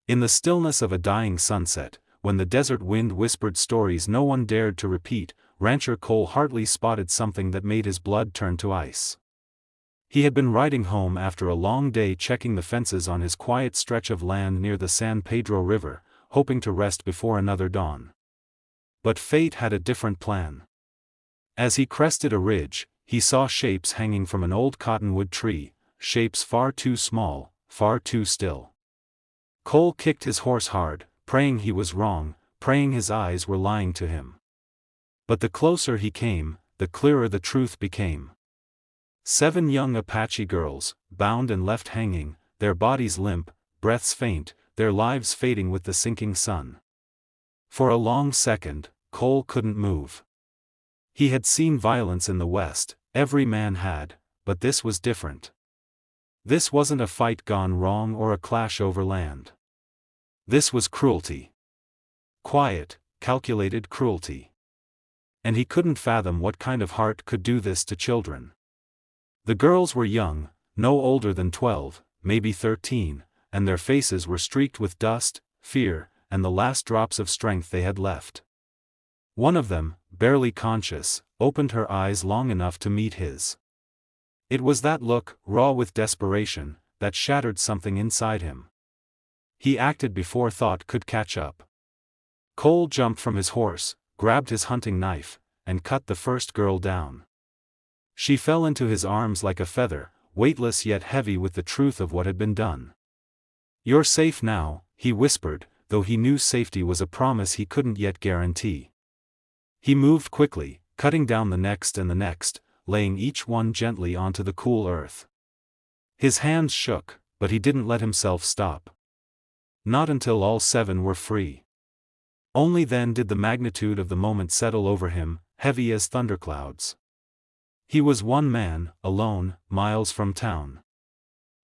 In the stillness of a dying sunset, when the desert wind whispered stories no one dared to repeat, rancher Cole Hartley spotted something that made his blood turn to ice. He had been riding home after a long day checking the fences on his quiet stretch of land near the San Pedro River, hoping to rest before another dawn. But fate had a different plan. As he crested a ridge, he saw shapes hanging from an old cottonwood tree, shapes far too small, far too still. Cole kicked his horse hard, praying he was wrong, praying his eyes were lying to him. But the closer he came, the clearer the truth became. 7 young Apache girls, bound and left hanging, their bodies limp, breaths faint, their lives fading with the sinking sun. For a long second, Cole couldn't move. He had seen violence in the West, every man had, but this was different. This wasn't a fight gone wrong or a clash over land. This was cruelty. Quiet, calculated cruelty. And he couldn't fathom what kind of heart could do this to children. The girls were young, no older than 12, maybe 13, and their faces were streaked with dust, fear, and the last drops of strength they had left. One of them, barely conscious, opened her eyes long enough to meet his. It was that look, raw with desperation, that shattered something inside him. He acted before thought could catch up. Cole jumped from his horse, grabbed his hunting knife, and cut the first girl down. She fell into his arms like a feather, weightless yet heavy with the truth of what had been done. "You're safe now," he whispered, though he knew safety was a promise he couldn't yet guarantee. He moved quickly, cutting down the next and the next, laying each one gently onto the cool earth. His hands shook, but he didn't let himself stop. Not until all 7 were free. Only then did the magnitude of the moment settle over him, heavy as thunderclouds. He was one man, alone, miles from town.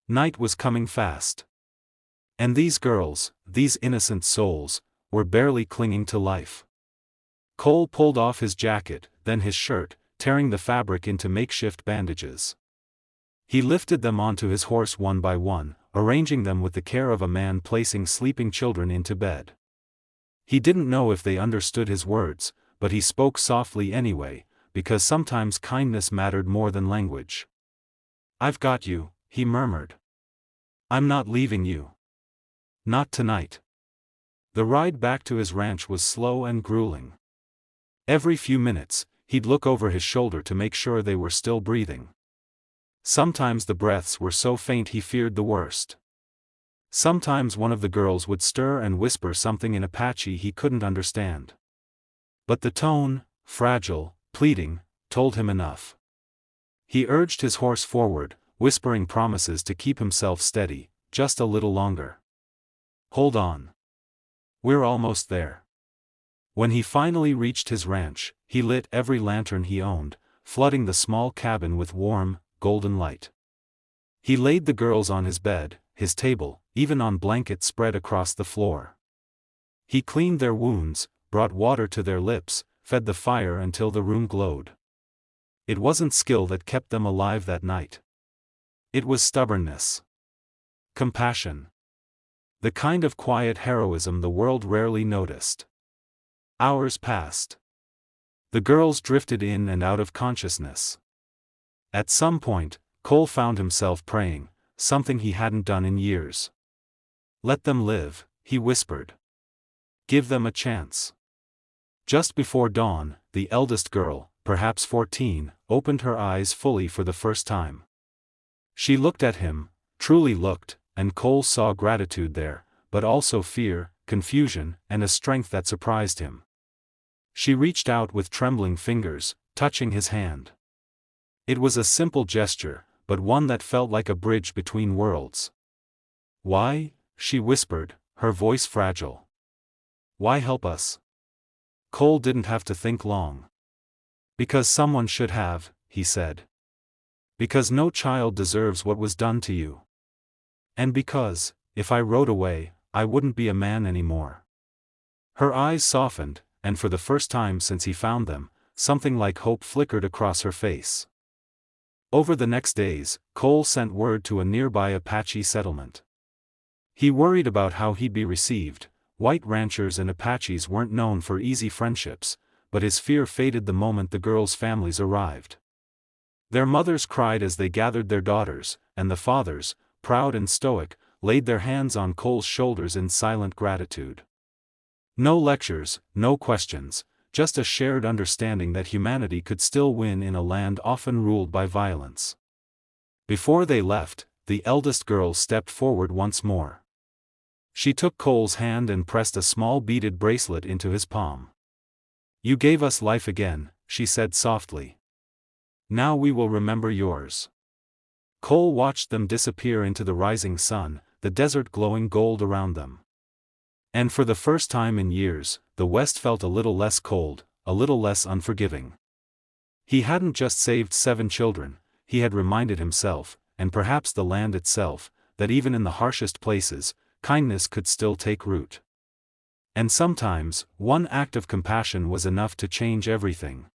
Night was coming fast. And these girls, these innocent souls, were barely clinging to life. Cole pulled off his jacket, then his shirt, tearing the fabric into makeshift bandages. He lifted them onto his horse one by one, arranging them with the care of a man placing sleeping children into bed. He didn't know if they understood his words, but he spoke softly anyway, because sometimes kindness mattered more than language. "I've got you," he murmured. "I'm not leaving you. Not tonight." The ride back to his ranch was slow and grueling. Every few minutes, he'd look over his shoulder to make sure they were still breathing. Sometimes the breaths were so faint he feared the worst. Sometimes one of the girls would stir and whisper something in Apache he couldn't understand. But the tone, fragile, pleading, told him enough. He urged his horse forward, whispering promises to keep himself steady, just a little longer. "Hold on. We're almost there." When he finally reached his ranch, he lit every lantern he owned, flooding the small cabin with warm, golden light. He laid the girls on his bed, his table, even on blankets spread across the floor. He cleaned their wounds, brought water to their lips, fed the fire until the room glowed. It wasn't skill that kept them alive that night. It was stubbornness. Compassion. The kind of quiet heroism the world rarely noticed. Hours passed. The girls drifted in and out of consciousness. At some point, Cole found himself praying, something he hadn't done in years. "Let them live," he whispered. "Give them a chance." Just before dawn, the eldest girl, perhaps 14, opened her eyes fully for the first time. She looked at him, truly looked, and Cole saw gratitude there, but also fear, confusion, and a strength that surprised him. She reached out with trembling fingers, touching his hand. It was a simple gesture, but one that felt like a bridge between worlds. "Why?" she whispered, her voice fragile. "Why help us?" Cole didn't have to think long. "Because someone should have," he said. "Because no child deserves what was done to you. And because, if I rode away, I wouldn't be a man anymore." Her eyes softened, and for the first time since he found them, something like hope flickered across her face. Over the next days, Cole sent word to a nearby Apache settlement. He worried about how he'd be received. White ranchers and Apaches weren't known for easy friendships, but his fear faded the moment the girls' families arrived. Their mothers cried as they gathered their daughters, and the fathers, proud and stoic, laid their hands on Cole's shoulders in silent gratitude. No lectures, no questions, just a shared understanding that humanity could still win in a land often ruled by violence. Before they left, the eldest girl stepped forward once more. She took Cole's hand and pressed a small beaded bracelet into his palm. "You gave us life again," she said softly. "Now we will remember yours." Cole watched them disappear into the rising sun, the desert glowing gold around them. And for the first time in years, the West felt a little less cold, a little less unforgiving. He hadn't just saved 7 children, he had reminded himself, and perhaps the land itself, that even in the harshest places, kindness could still take root. And sometimes, one act of compassion was enough to change everything.